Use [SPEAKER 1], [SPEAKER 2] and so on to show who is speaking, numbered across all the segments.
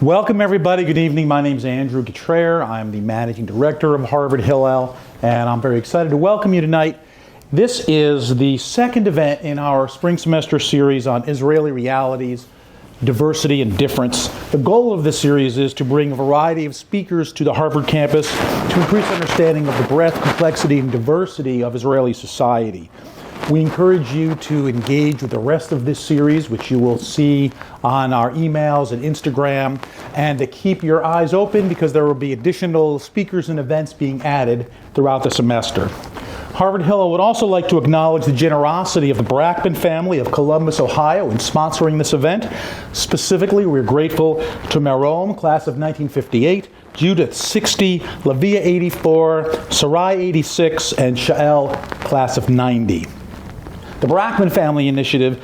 [SPEAKER 1] Welcome everybody, good evening. My name is Andrew Getreyer. I'm the Managing Director of Harvard Hillel, and I'm very excited to welcome you tonight. This is the second event in our spring semester series on Israeli realities, diversity, and difference. The goal of this series is to bring a variety of speakers to the Harvard campus to increase understanding of the breadth, complexity, and diversity of Israeli society. We encourage you to engage with the rest of this series, which you will see on our emails and Instagram, and to keep your eyes open because there will be additional speakers and events being added throughout the semester. Harvard Hillel would also like to acknowledge the generosity of the Brachman family of Columbus, Ohio, in sponsoring this event. Specifically, we're grateful to Merom, class of 1958, Judith 60, Lavia 84, Sarai 86, and Shael, class of 90. The Brachman Family Initiative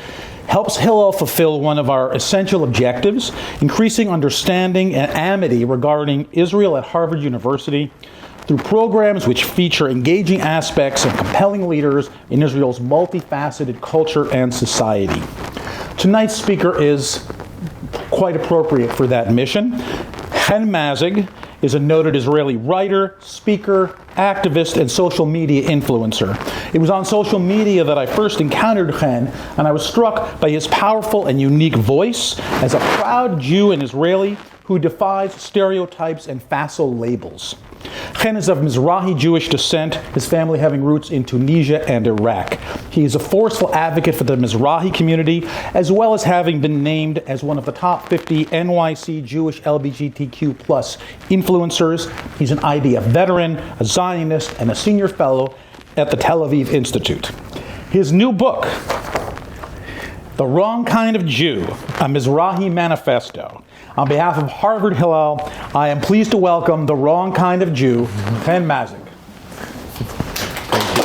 [SPEAKER 1] helps Hillel fulfill one of our essential objectives, increasing understanding and amity regarding Israel at Harvard University through programs which feature engaging aspects and compelling leaders in Israel's multifaceted culture and society. Tonight's speaker is quite appropriate for that mission. Hen Mazzig is a noted Israeli writer, speaker, activist, and social media influencer. It was on social media that I first encountered Hen, and I was struck by his powerful and unique voice as a proud Jew and Israeli who defies stereotypes and facile labels. Hen is of Mizrahi Jewish descent, his family having roots in Tunisia and Iraq. He is a forceful advocate for the Mizrahi community, as well as having been named as one of the top 50 NYC Jewish LGBTQ influencers. He's an IDF veteran, a Zionist, and a senior fellow at the Tel Aviv Institute. His new book, The Wrong Kind of Jew, a Mizrahi Manifesto. On behalf of Harvard Hillel, I am pleased to welcome the wrong kind of Jew, Hen Mazzig.
[SPEAKER 2] Thank you.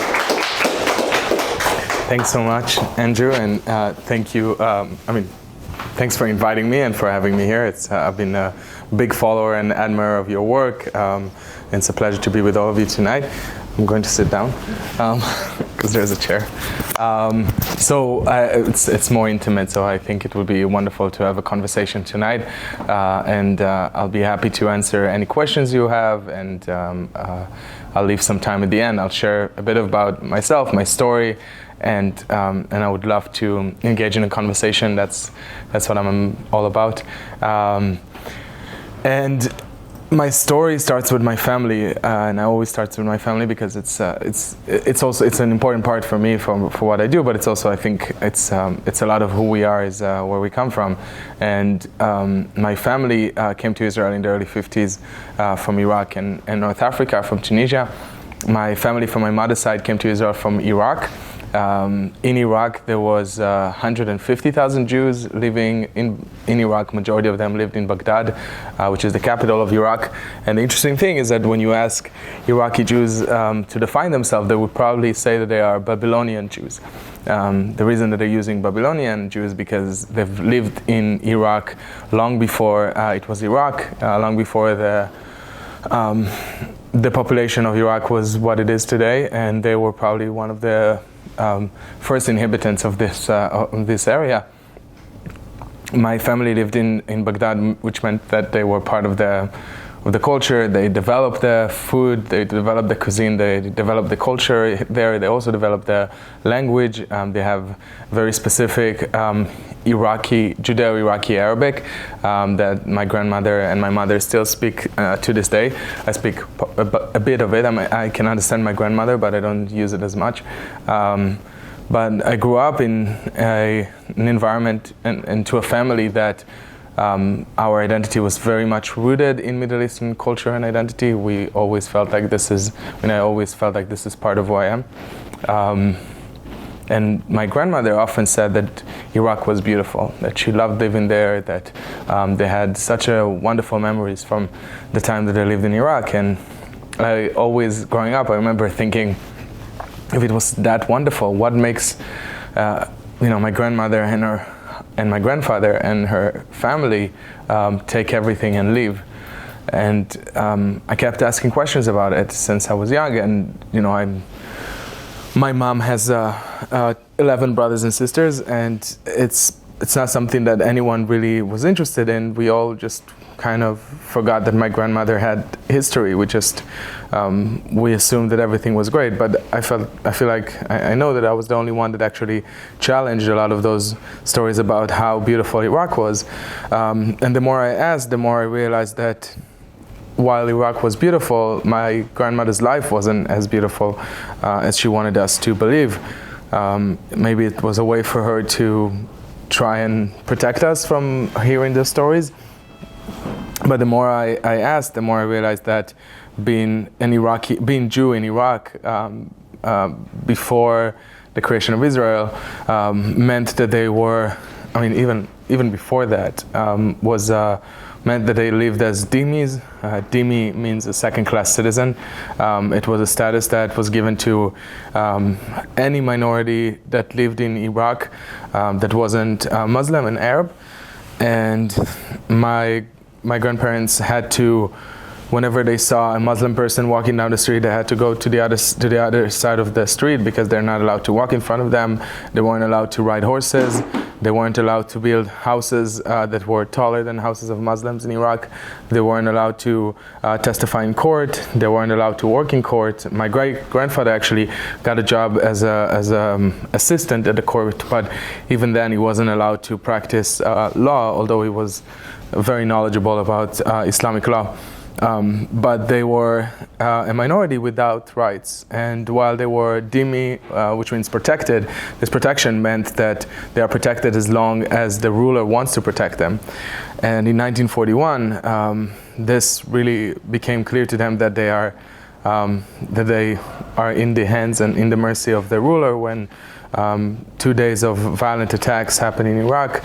[SPEAKER 2] Thanks so much, Andrew, and thank you. Thanks for inviting me and for having me here. I've been a big follower and admirer of your work. And it's a pleasure to be with all of you tonight. I'm going to sit down because there's a chair. It's more intimate, so I think it would be wonderful to have a conversation tonight. And I'll be happy to answer any questions you have, and I'll leave some time at the end. I'll share a bit about myself, my story, and I would love to engage in a conversation. That's what I'm all about. And my story starts with my family, and I always start with my family because it's an important part for me for what I do. But it's also, I think it's a lot of who we are, is where we come from. And my family came to Israel in the early 50s from Iraq and North Africa, from Tunisia. My family from my mother's side came to Israel from Iraq. In Iraq, there was 150,000 Jews living in Iraq. Majority of them lived in Baghdad, which is the capital of Iraq. And the interesting thing is that when you ask Iraqi Jews to define themselves, they would probably say that they are Babylonian Jews. The reason that they're using Babylonian Jews is because they've lived in Iraq long before it was Iraq, long before the population of Iraq was what it is today, and they were probably one of the first inhabitants of this area. My family lived in Baghdad, which meant that they were part of the culture. They developed the food, they developed the cuisine, they developed the culture there. They also developed the language. They have very specific Judeo-Iraqi Arabic that my grandmother and my mother still speak to this day. I speak a bit of it. I can understand my grandmother, but I don't use it as much. But I grew up in an environment and to a family that our identity was very much rooted in Middle Eastern culture and identity. I always felt like this is part of who I am. And my grandmother often said that Iraq was beautiful, that she loved living there, that they had such wonderful memories from the time that they lived in Iraq. And I always, growing up, I remember thinking, if it was that wonderful, what makes my grandmother and my grandfather and her family take everything and leave? And I kept asking questions about it since I was young. And my mom has 11 brothers and sisters, and it's it's not something that anyone really was interested in. We all just kind of forgot that my grandmother had history. We assumed that everything was great, but I feel like I know that I was the only one that actually challenged a lot of those stories about how beautiful Iraq was. And the more I asked, the more I realized that while Iraq was beautiful, my grandmother's life wasn't as beautiful as she wanted us to believe. Maybe it was a way for her to try and protect us from hearing the stories. But the more I asked, the more I realized that being Jew in Iraq before the creation of Israel meant that they were, even before that, meant that they lived as dhimmis. Dhimmi means a second-class citizen. It was a status that was given to any minority that lived in Iraq that wasn't Muslim and Arab. And my grandparents had to, whenever they saw a Muslim person walking down the street, they had to go to the other side of the street because they're not allowed to walk in front of them. They weren't allowed to ride horses. They weren't allowed to build houses that were taller than houses of Muslims in Iraq. They weren't allowed to testify in court. They weren't allowed to work in court. My great-grandfather actually got a job as an assistant at the court, but even then he wasn't allowed to practice law, although he was very knowledgeable about Islamic law. But they were a minority without rights. And while they were dhimmi, which means protected, this protection meant that they are protected as long as the ruler wants to protect them. And in 1941, this really became clear to them that they are in the hands and in the mercy of the ruler when 2 days of violent attacks happened in Iraq,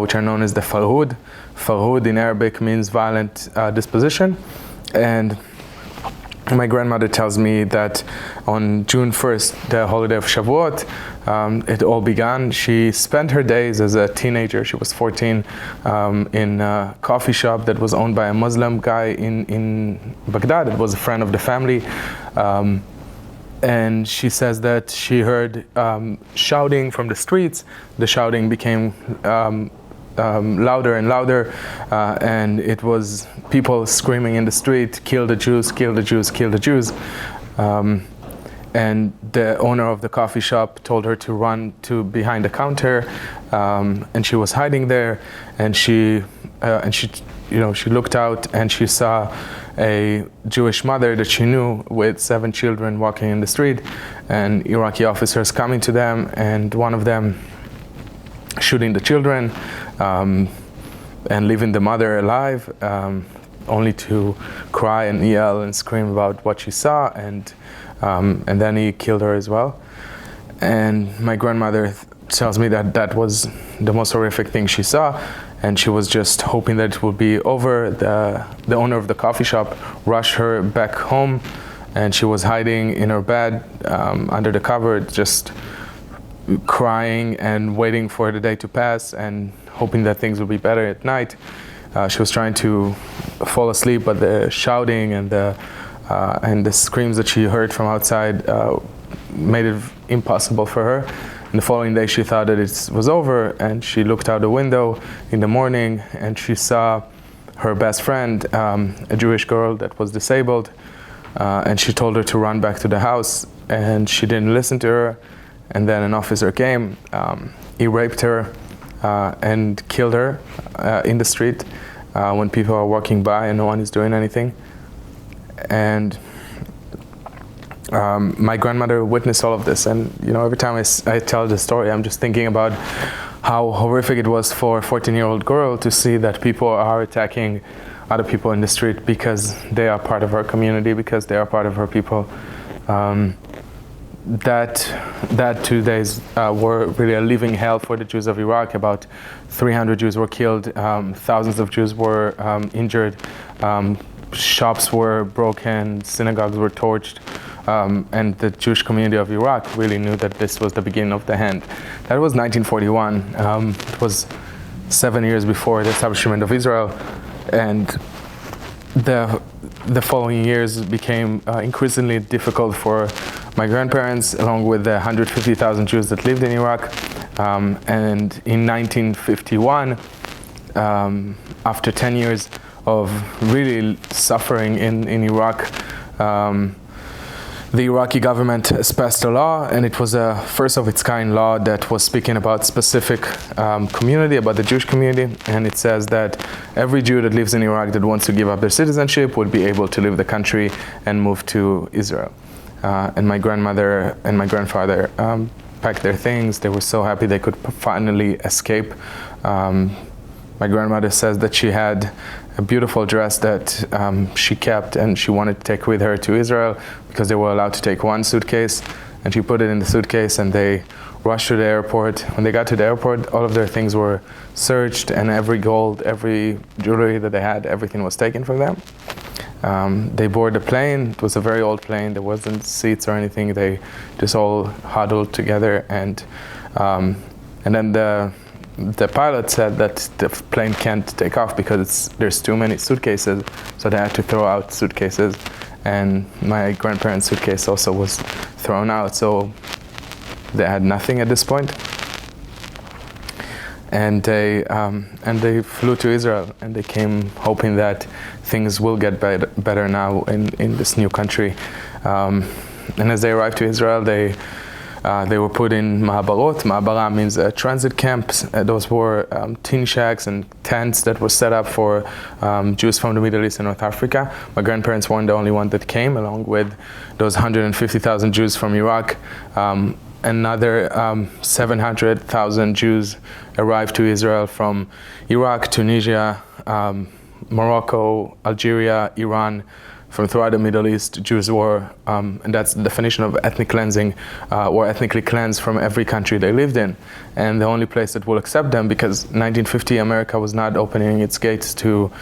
[SPEAKER 2] which are known as the Farhud. Farhud in Arabic means violent disposition. And my grandmother tells me that on June 1st, the holiday of Shavuot, it all began. She spent her days as a teenager, she was 14, in a coffee shop that was owned by a Muslim guy in Baghdad. It was a friend of the family. And she says that she heard shouting from the streets. The shouting became louder and louder, and it was people screaming in the street, "Kill the Jews, kill the Jews, kill the Jews." And the owner of the coffee shop told her to run to behind the counter, and she was hiding there. And she looked out and she saw a Jewish mother that she knew with 7 children walking in the street, and Iraqi officers coming to them, and one of them shooting the children and leaving the mother alive, only to cry and yell and scream about what she saw, and then he killed her as well. And my grandmother tells me that that was the most horrific thing she saw, and she was just hoping that it would be over. The owner of the coffee shop rushed her back home, and she was hiding in her bed under the cupboard, just crying and waiting for the day to pass and hoping that things would be better at night. She was trying to fall asleep, but the shouting and the screams that she heard from outside made it impossible for her. And the following day she thought that it was over, and she looked out the window in the morning and she saw her best friend, a Jewish girl that was disabled, and she told her to run back to the house, and she didn't listen to her. And then an officer came, he raped her and killed her in the street when people are walking by and no one is doing anything. And my grandmother witnessed all of this, and every time I tell the story, I'm just thinking about how horrific it was for a 14-year-old girl to see that people are attacking other people in the street because they are part of her community, because they are part of her people. That 2 days were really a living hell for the Jews of Iraq. About 300 Jews were killed, thousands of Jews were injured, shops were broken, synagogues were torched, and the Jewish community of Iraq really knew that this was the beginning of the end. That was 1941. It was 7 years before the establishment of Israel, and the following years became increasingly difficult for my grandparents, along with the 150,000 Jews that lived in Iraq. And in 1951, after 10 years of really suffering in Iraq, the Iraqi government has passed a law, and it was a first of its kind law that was speaking about specific community, about the Jewish community, and it says that every Jew that lives in Iraq that wants to give up their citizenship would be able to leave the country and move to Israel. And my grandmother and my grandfather packed their things. They were so happy they could finally escape. My grandmother says that she had a beautiful dress that she kept and she wanted to take with her to Israel because they were allowed to take one suitcase, and she put it in the suitcase and they rushed to the airport. When they got to the airport, all of their things were searched, and every gold, every jewelry that they had, everything was taken from them. They boarded the plane. It was a very old plane. There wasn't seats or anything. They just all huddled together, and then the pilot said that the plane can't take off because there's too many suitcases, so they had to throw out suitcases, and my grandparents' suitcase also was thrown out, so they had nothing at this point. And they flew to Israel, and they came hoping that things will get better now in this new country. And as they arrived to Israel, they were put in ma'abarot. Ma'abara means transit camps. Those were tin shacks and tents that were set up for Jews from the Middle East and North Africa. My grandparents weren't the only one that came, along with those 150,000 Jews from Iraq. Another 700,000 Jews arrived to Israel from Iraq, Tunisia, Morocco, Algeria, Iran. From throughout the Middle East, Jews were, and that's the definition of ethnic cleansing, were ethnically cleansed from every country they lived in. And the only place that will accept them, because 1950 America was not opening its gates to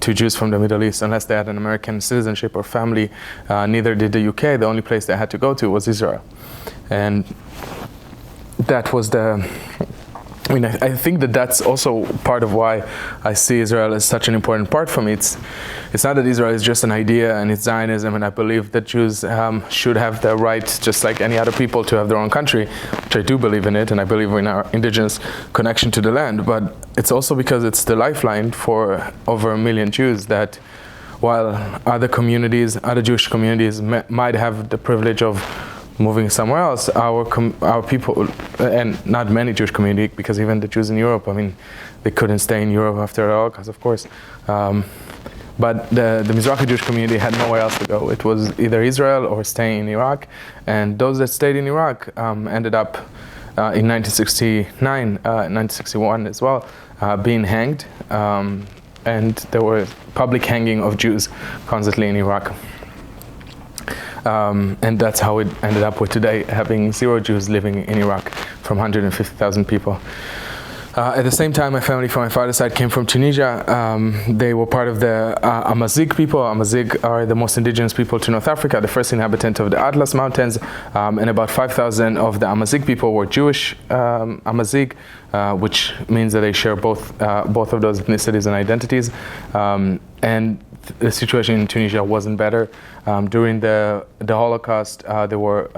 [SPEAKER 2] Jews from the Middle East unless they had an American citizenship or family. Neither did the UK. The only place they had to go to was Israel. And that was I think that's also part of why I see Israel as such an important part for me. It's not that Israel is just an idea and it's Zionism, and I believe that Jews should have the right, just like any other people, to have their own country, which I do believe in it, and I believe in our indigenous connection to the land. But it's also because it's the lifeline for over 1 million Jews that, while other communities, other Jewish communities might have the privilege of moving somewhere else, our people, and not many Jewish community, because even the Jews in Europe, I mean, they couldn't stay in Europe after all, because of course. But the Mizrahi Jewish community had nowhere else to go. It was either Israel or staying in Iraq, and those that stayed in Iraq ended up in 1969, 1961 as well, being hanged, and there were public hanging of Jews constantly in Iraq. And that's how it ended up with today, having 0 Jews living in Iraq from 150,000 people. At the same time, my family from my father's side came from Tunisia. They were part of the Mazzig people. Mazzig are the most indigenous people to North Africa, the first inhabitant of the Atlas Mountains, and about 5,000 of the Mazzig people were Jewish Mazzig, which means that they share both of those ethnicities and identities. And the situation in Tunisia wasn't better. During the Holocaust, there were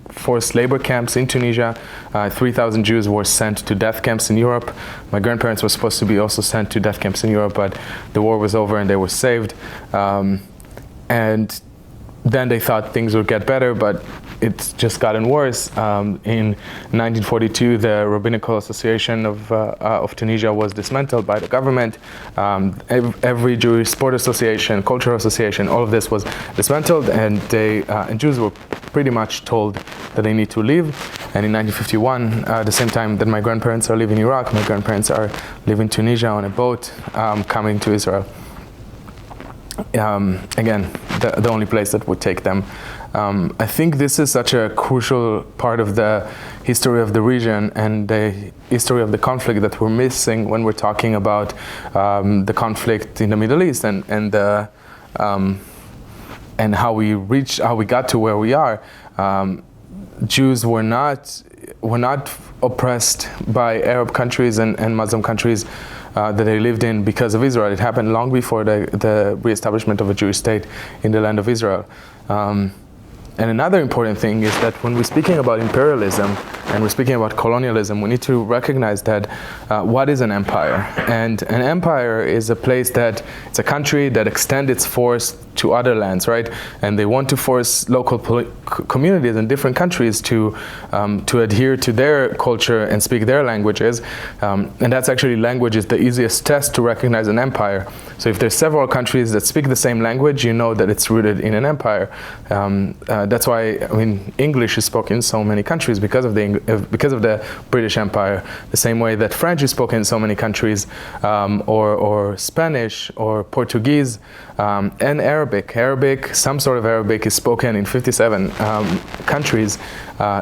[SPEAKER 2] forced labor camps in Tunisia. 3,000 Jews were sent to death camps in Europe. My grandparents were supposed to be also sent to death camps in Europe, but the war was over and they were saved. And then they thought things would get better, but it's just gotten worse. In 1942, the Rabbinical Association of Tunisia was dismantled by the government. Every Jewish sport association, cultural association, all of this was dismantled, and Jews were pretty much told that they need to leave. And in 1951, the same time that my grandparents are leaving Iraq, my grandparents are leaving Tunisia on a boat, coming to Israel. Again, the only place that would take them. I think this is such a crucial part of the history of the region and the history of the conflict that we're missing when we're talking about the conflict in the Middle East and how we got to where we are. Jews were not oppressed by Arab countries and Muslim countries that they lived in because of Israel. It happened long before the re-establishment of a Jewish state in the land of Israel. And another important thing is that when we're speaking about imperialism and we're speaking about colonialism, we need to recognize that what is an empire? And an empire is a place that, it's a country that extends its force to other lands, right? And they want to force local communities in different countries to adhere to their culture and speak their languages. And that's actually, language is the easiest test to recognize an empire. So if there's several countries that speak the same language, you know that it's rooted in an empire. That's why, I mean, English is spoken in so many countries because of the British Empire. The same way that French is spoken in so many countries, or Spanish, or Portuguese, and Arabic. Some sort of Arabic is spoken in 57 countries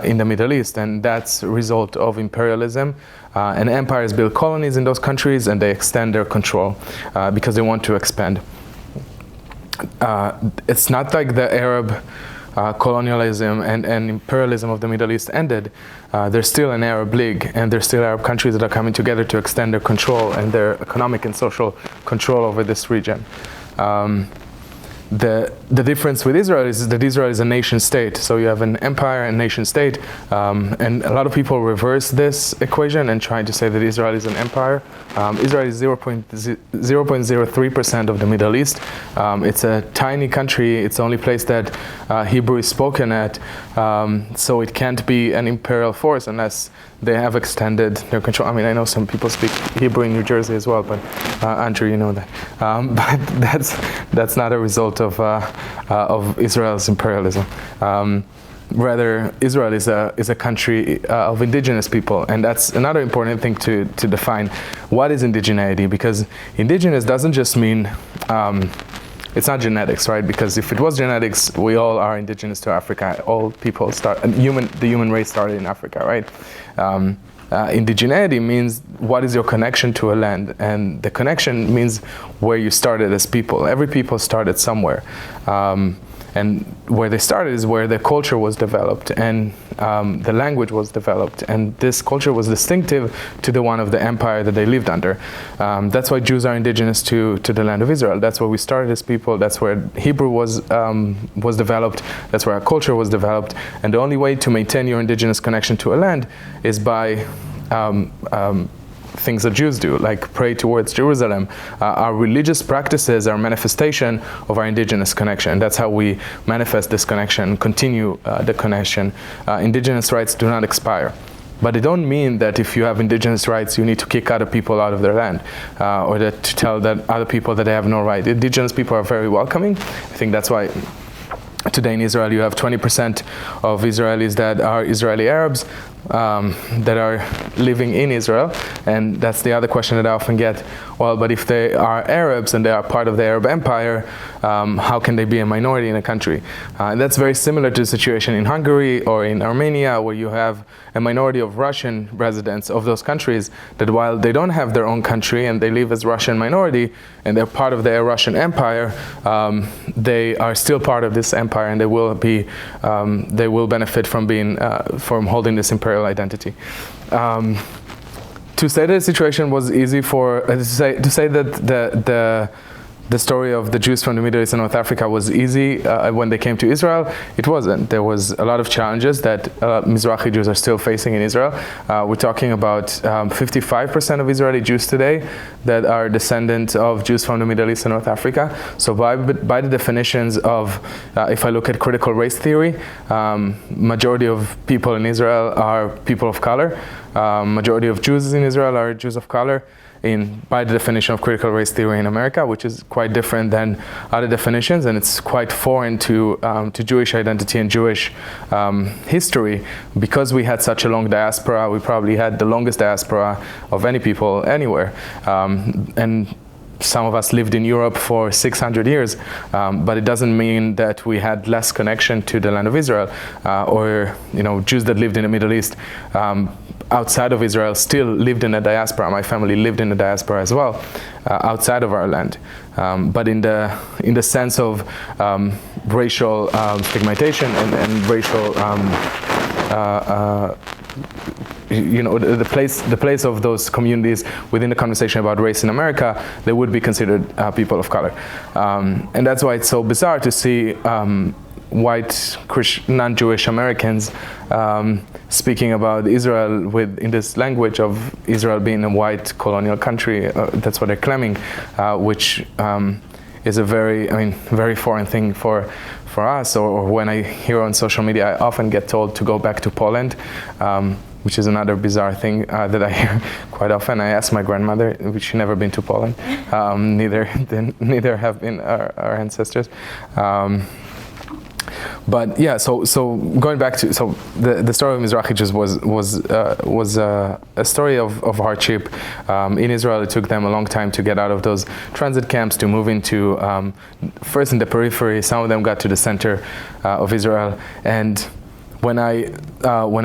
[SPEAKER 2] in the Middle East, and that's a result of imperialism. And empires build colonies in those countries, and they extend their control because they want to expand. It's not like the Arab colonialism and imperialism of the Middle East ended. There's still an Arab League, and there's still Arab countries that are coming together to extend their control and their economic and social control over this region. The difference with Israel is that Israel is a nation state. So you have an empire and nation state, and a lot of people reverse this equation and try to say that Israel is an empire. Israel is 0.03% of the Middle East. It's a tiny country. It's the only place that Hebrew is spoken at, so it can't be an imperial force unless they have extended their control. I mean, I know some people speak Hebrew in New Jersey as well, but Andrew, you know that. But that's not a result of Israel's imperialism. Rather, Israel is a country of indigenous people, and that's another important thing to define. What is indigeneity? Because indigenous doesn't just mean it's not genetics, right? Because if it was genetics, we all are indigenous to Africa. All people the human race started in Africa, right? Indigeneity means what is your connection to a land, and the connection means where you started as people. Every people started somewhere, and where they started is where the culture was developed and the language was developed, and this culture was distinctive to the one of the empire that they lived under. That's why Jews are indigenous to the land of Israel. That's where we started as people. That's where Hebrew was developed. That's where our culture was developed. And the only way to maintain your indigenous connection to a land is by things that Jews do, like pray towards Jerusalem. Our religious practices are a manifestation of our indigenous connection. That's how we manifest this connection, continue the connection. Indigenous rights do not expire. But it don't mean that if you have indigenous rights, you need to kick other people out of their land, or to tell that other people that they have no right. Indigenous people are very welcoming. I think that's why today in Israel you have 20% of Israelis that are Israeli Arabs, that are living in Israel. And that's the other question that I often get. Well, but if they are Arabs and they are part of the Arab Empire, how can they be a minority in a country? And that's very similar to the situation in Hungary or in Armenia, where you have a minority of Russian residents of those countries that, while they don't have their own country and they live as Russian minority and they're part of the Russian Empire, they are still part of this empire, and they will benefit from from holding this imperial identity. To say that the situation was easy to say that the story of the Jews from the Middle East and North Africa was easy when they came to Israel, it wasn't. There was a lot of challenges that Mizrahi Jews are still facing in Israel. We're talking about 55% of Israeli Jews today that are descendants of Jews from the Middle East and North Africa. So by the definitions of, if I look at critical race theory, majority of people in Israel are people of color. Majority of Jews in Israel are Jews of color, by the definition of critical race theory in America, which is quite different than other definitions, and it's quite foreign to Jewish identity and Jewish history. Because we had such a long diaspora, we probably had the longest diaspora of any people anywhere. And some of us lived in Europe for 600 years, but it doesn't mean that we had less connection to the land of Israel, or Jews that lived in the Middle East outside of Israel still lived in a diaspora. My family lived in a diaspora as well, outside of our land. But in the sense of racial stigmatization and racial the place of those communities within the conversation about race in America, they would be considered people of color. And that's why it's so bizarre to see white non-Jewish Americans speaking about Israel in this language of Israel being a white colonial country. That's what they're claiming, which is a very foreign thing for us. Or when I hear on social media, I often get told to go back to Poland, which is another bizarre thing that I hear quite often. I asked my grandmother, she's never been to Poland. Neither have been our ancestors. But yeah, so going back to the story of Mizrahi Jews was a story of hardship. In Israel, it took them a long time to get out of those transit camps, to move into first in the periphery. Some of them got to the center of Israel. And when I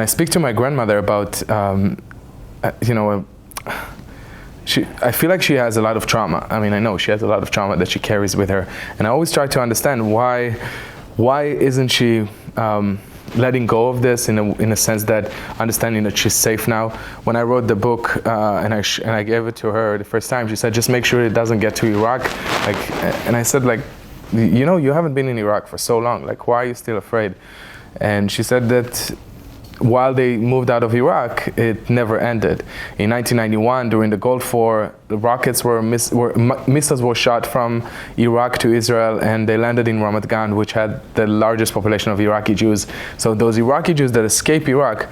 [SPEAKER 2] speak to my grandmother about I feel like she has a lot of trauma. I mean, I know she has a lot of trauma that she carries with her, and I always try to understand why isn't she letting go of this in a sense that understanding that she's safe now. When I wrote the book and I gave it to her the first time, she said, just make sure it doesn't get to Iraq. And I said, you haven't been in Iraq for so long. Why are you still afraid? And she said that while they moved out of Iraq, it never ended. In 1991, during the Gulf War, the rockets missiles were shot from Iraq to Israel, and they landed in Ramat Gan, which had the largest population of Iraqi Jews. So those Iraqi Jews that escaped Iraq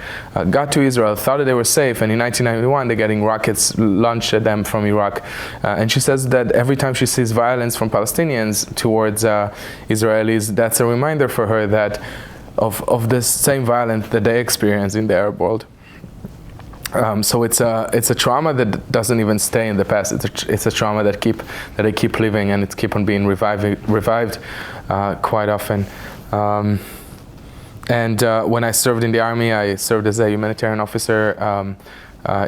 [SPEAKER 2] got to Israel, thought that they were safe, and in 1991, they're getting rockets launched at them from Iraq. And she says that every time she sees violence from Palestinians towards Israelis, that's a reminder for her that of this same violence that they experience in the Arab world. So it's a trauma that doesn't even stay in the past. It's a trauma that they keep living, and it's keep on being revived quite often. And when I served in the army, I served as a humanitarian officer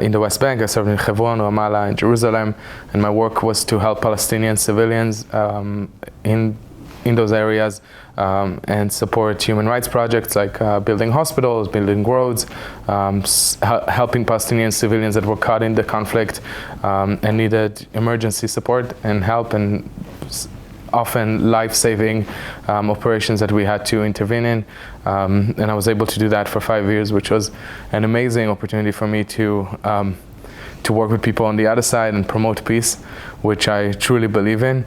[SPEAKER 2] in the West Bank. I served in Hebron, Ramallah, and Jerusalem, and my work was to help Palestinian civilians in those areas and support human rights projects like building hospitals, building roads, helping Palestinian civilians that were caught in the conflict and needed emergency support and help, and often life-saving operations that we had to intervene in. And I was able to do that for 5 years, which was an amazing opportunity for me to work with people on the other side and promote peace, which I truly believe in.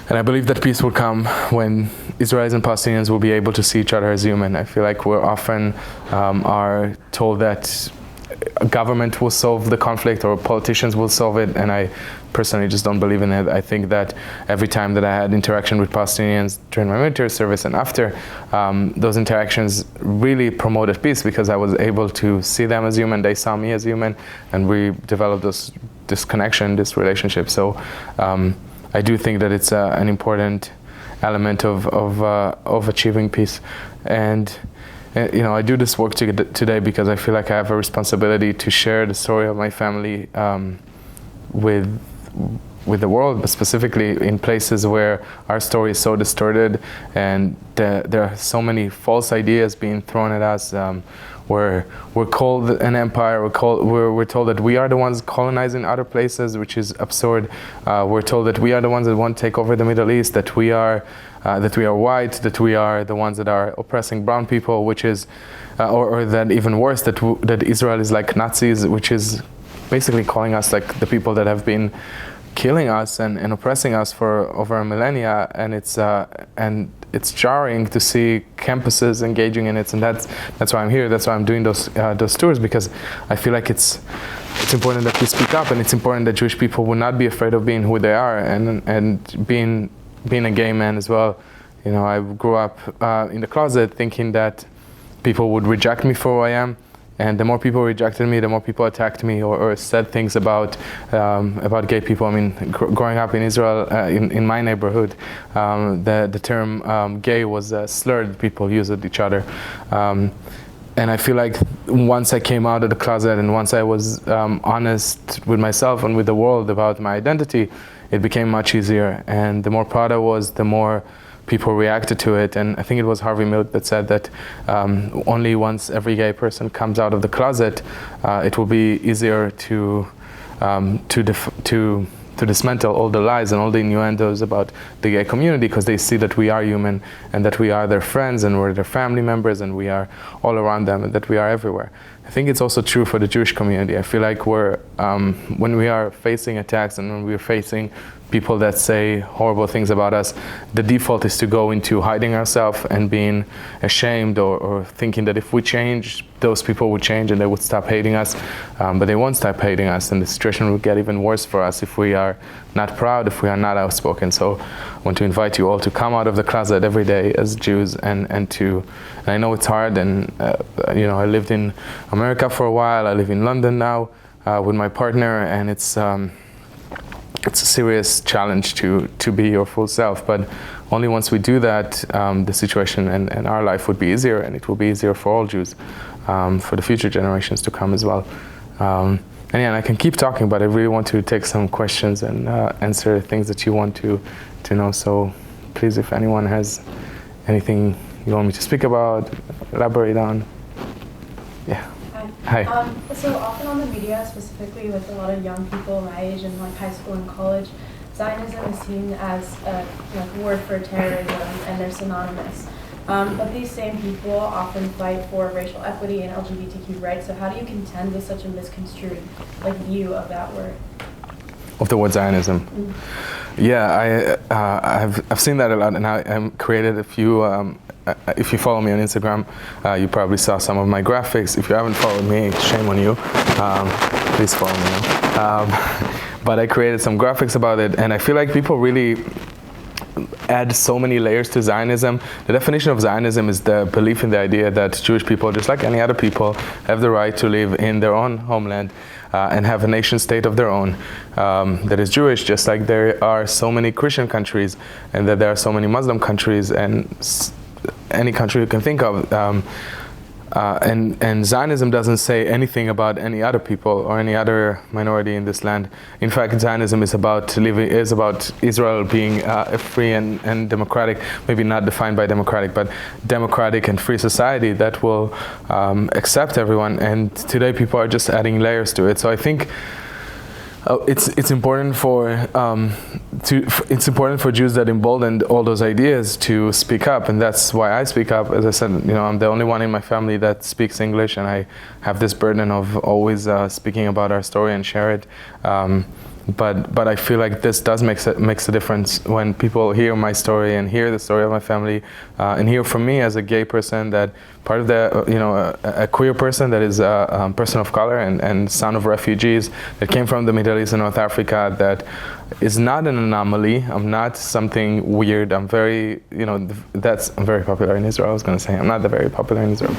[SPEAKER 2] And I believe that peace will come when Israelis and Palestinians will be able to see each other as human. I feel like we're often are told that a government will solve the conflict or politicians will solve it, and I personally just don't believe in it. I think that every time that I had interaction with Palestinians during my military service and after, those interactions really promoted peace because I was able to see them as human, they saw me as human, and we developed this connection, this relationship. So I do think that it's an important element of achieving peace. And I do this work today because I feel like I have a responsibility to share the story of my family with the world, but specifically in places where our story is so distorted and there are so many false ideas being thrown at us. We're called an empire. We're told that we are the ones colonizing other places, which is absurd. We're told that we are the ones that want to take over the Middle East. That we are white. That we are the ones that are oppressing brown people, which is, or that even worse, that Israel is like Nazis, which is basically calling us like the people that have been killing us and oppressing us for over a millennia, and it's jarring to see campuses engaging in it, and that's why I'm here. That's why I'm doing those tours, because I feel like it's important that we speak up, and it's important that Jewish people will not be afraid of being who they are, and being a gay man as well. I grew up in the closet thinking that people would reject me for who I am. And the more people rejected me, the more people attacked me or said things about gay people. I mean, growing up in Israel, in my neighborhood, the term gay was slurred. People used it each other. And I feel like once I came out of the closet and once I was honest with myself and with the world about my identity, it became much easier. And the more proud I was, the more people reacted to it. And I think it was Harvey Milk that said that only once every gay person comes out of the closet, it will be easier to dismantle all the lies and all the innuendos about the gay community, because they see that we are human and that we are their friends and we're their family members and we are all around them and that we are everywhere. I think it's also true for the Jewish community. I feel like when we are facing attacks and when we're facing people that say horrible things about us, the default is to go into hiding ourselves and being ashamed or thinking that if we change, those people would change and they would stop hating us, but they won't stop hating us, and the situation will get even worse for us if we are not proud, if we are not outspoken. So I want to invite you all to come out of the closet every day as Jews, and I know it's hard, and I lived in America for a while, I live in London now with my partner, and it's a serious challenge to be your full self, but only once we do that, the situation and our life would be easier, and it will be easier for all Jews, for the future generations to come as well. And I can keep talking, but I really want to take some questions and answer things that you want to know. So please, if anyone has anything you want me to speak about, elaborate on. Yeah. Hi.
[SPEAKER 3] So often on the media, specifically with a lot of young people my age in like high school and college, Zionism is seen as a word for terrorism, and they're synonymous. But these same people often fight for racial equity and LGBTQ rights. So how do you contend with such a misconstrued view of that word?
[SPEAKER 2] Of the word Zionism? Mm-hmm. Yeah, I've seen that a lot, and I created a few. If you follow me on Instagram, you probably saw some of my graphics. If you haven't followed me, shame on you. Please follow me. But I created some graphics about it, and I feel like people really add so many layers to Zionism. The definition of Zionism is the belief in the idea that Jewish people, just like any other people, have the right to live in their own homeland and have a nation state of their own that is Jewish, just like there are so many Christian countries and that there are so many Muslim countries and any country you can think of. And Zionism doesn't say anything about any other people or any other minority in this land. In fact, Zionism is about Israel being a free and democratic, maybe not defined by democratic, but democratic and free society that will accept everyone. And today people are just adding layers to it. So I think it's important for Jews that emboldened all those ideas to speak up, and that's why I speak up. As I said, I'm the only one in my family that speaks English, and I have this burden of always speaking about our story and share it. But I feel like this does makes a difference when people hear my story and hear the story of my family, and hear from me as a gay person that part of the a queer person that is a person of color and son of refugees that came from the Middle East and North Africa, that is not an anomaly. I'm not something weird. I'm very I'm very popular in Israel. I was going to say I'm not that very popular in Israel,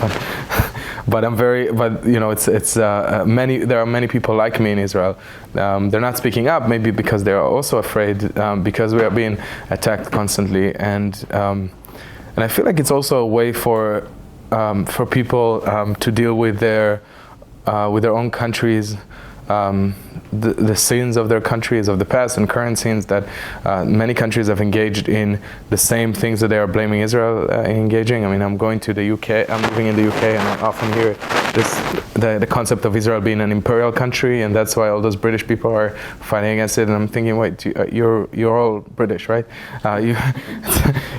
[SPEAKER 2] but I'm very, there are many people like me in Israel. They're not speaking up, maybe because they are also afraid, because we are being attacked constantly, and I feel like it's also a way for people to deal with their own countries, the sins of their countries of the past and current sins that many countries have engaged in the same things that they are blaming Israel in engaging. I mean, I'm going to the UK, I'm living in the UK, and I often hear the concept of Israel being an imperial country, and that's why all those British people are fighting against it. And I'm thinking, wait, you're all British, right?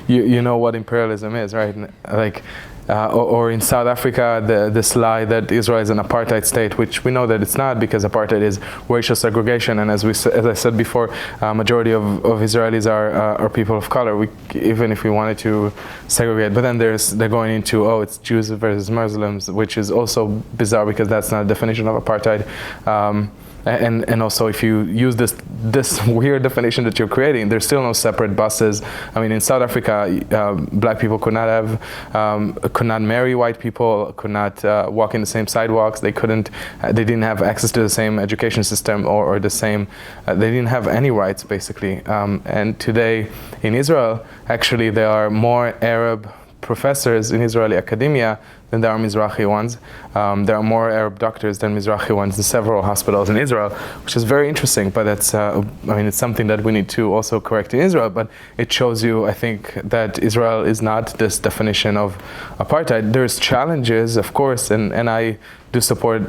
[SPEAKER 2] You know what imperialism is, right? Or in South Africa, this lie that Israel is an apartheid state, which we know that it's not, because apartheid is racial segregation, and as I said before, majority of Israelis are people of color. Even if we wanted to segregate, but then they're going into it's Jews versus Muslims, which is also bizarre because that's not a definition of apartheid. And also, if you use this weird definition that you're creating, there's still no separate buses. I mean, in South Africa, black people could not marry white people, could not walk in the same sidewalks. They didn't have access to the same education system or the same. They didn't have any rights, basically. And today in Israel, actually, there are more Arab professors in Israeli academia than there are Mizrahi ones. There are more Arab doctors than Mizrahi ones in several hospitals in Israel, which is very interesting, but it's something that we need to also correct in Israel, but it shows you, I think, that Israel is not this definition of apartheid. There's challenges, of course, and I do support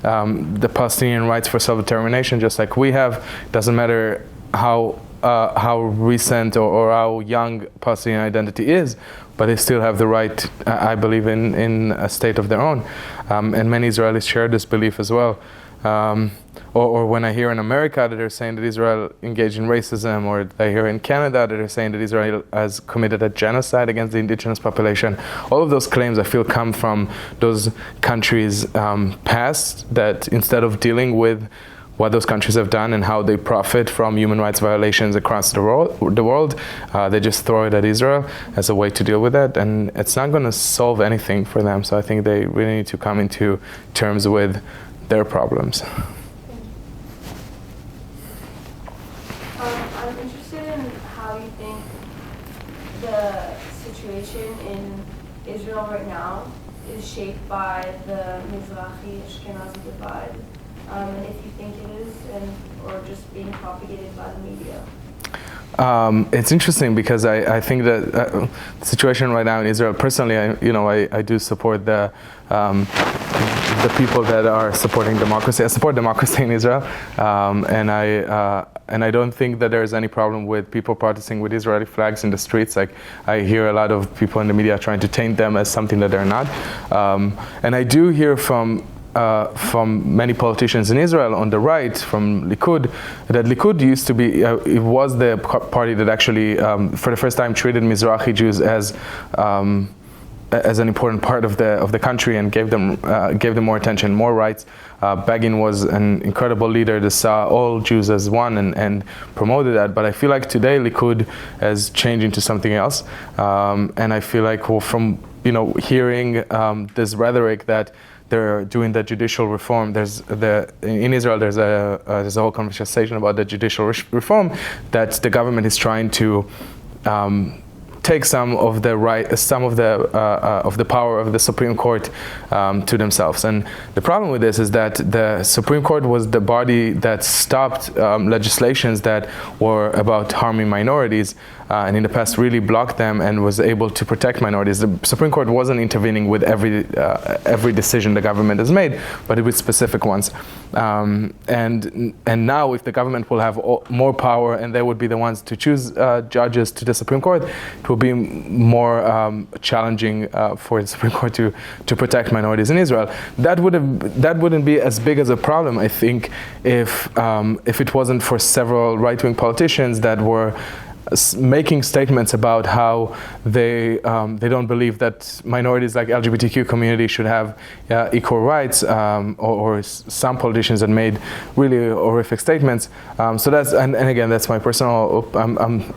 [SPEAKER 2] the Palestinian rights for self-determination, just like we have. Doesn't matter how recent or how young Palestinian identity is, but they still have the right, I believe, in a state of their own. And many Israelis share this belief as well. Or when I hear in America that they're saying that Israel engaged in racism, or I hear in Canada that they're saying that Israel has committed a genocide against the indigenous population, all of those claims I feel come from those countries' past, that instead of dealing with what those countries have done and how they profit from human rights violations across the world, they just throw it at Israel as a way to deal with that, and it's not going to solve anything for them. So I think they really need to come into terms with their problems.
[SPEAKER 3] I'm interested in how you think the situation in Israel right now is shaped by the Mizrahi-Ashkenazi divide, and if you think it is, or just being propagated by the media.
[SPEAKER 2] It's interesting because I think that the situation right now in Israel, personally, I do support the people that are supporting democracy. I support democracy in Israel, and I don't think that there's any problem with people protesting with Israeli flags in the streets. Like, I hear a lot of people in the media trying to taint them as something that they're not, and I do hear from many politicians in Israel on the right, from Likud, that Likud used to be, it was the party that actually, for the first time, treated Mizrahi Jews as an important part of the country and gave them more attention, more rights. Begin was an incredible leader that saw all Jews as one and promoted that. But I feel like today Likud has changed into something else, and I feel like from hearing this rhetoric that they're doing the judicial reform. In Israel there's a whole conversation about the judicial reform, that the government is trying to take some of the power of the Supreme Court to themselves. And the problem with this is that the Supreme Court was the body that stopped legislations that were about harming minorities, and in the past really blocked them and was able to protect minorities. The Supreme Court wasn't intervening with every decision the government has made, but with specific ones. And now, if the government will have more power and they would be the ones to choose judges to the Supreme Court, it will be more challenging for the Supreme Court to protect minorities in Israel. That wouldn't be as big as a problem, I think, if it wasn't for several right-wing politicians that were making statements about how they don't believe that minorities like LGBTQ community should have equal rights, or some politicians that made really horrific statements. So that's and again, that's my personal.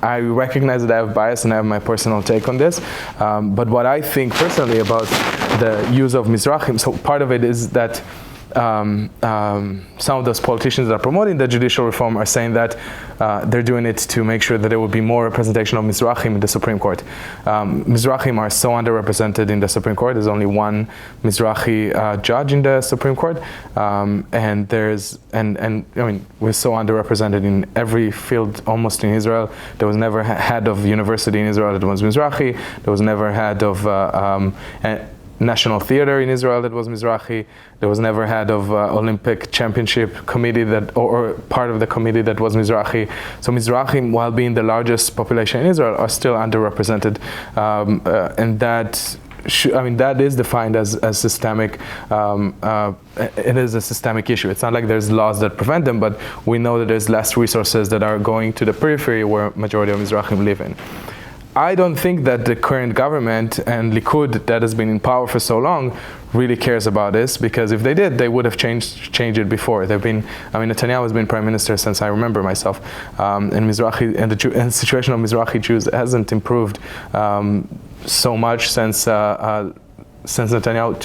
[SPEAKER 2] I recognize that I have bias and I have my personal take on this. But what I think personally about the use of Mizrahim, so part of it is that some of those politicians that are promoting the judicial reform are saying that they're doing it to make sure that there will be more representation of Mizrahim in the Supreme Court. Mizrahim are so underrepresented in the Supreme Court. There's only one Mizrahi judge in the Supreme Court, and we're so underrepresented in every field almost in Israel. There was never head of university in Israel that was Mizrahi. There was never head of National Theater in Israel that was Mizrahi. There was never head of Olympic Championship committee or part of the committee that was Mizrahi. So Mizrahim, while being the largest population in Israel, are still underrepresented, and that is defined as systemic. It is a systemic issue. It's not like there's laws that prevent them, but we know that there's less resources that are going to the periphery where majority of Mizrahim live in. I don't think that the current government and Likud that has been in power for so long really cares about this, because if they did, they would have changed it before. Netanyahu has been prime minister since I remember myself, and the situation of Mizrahi Jews hasn't improved so much since Netanyahu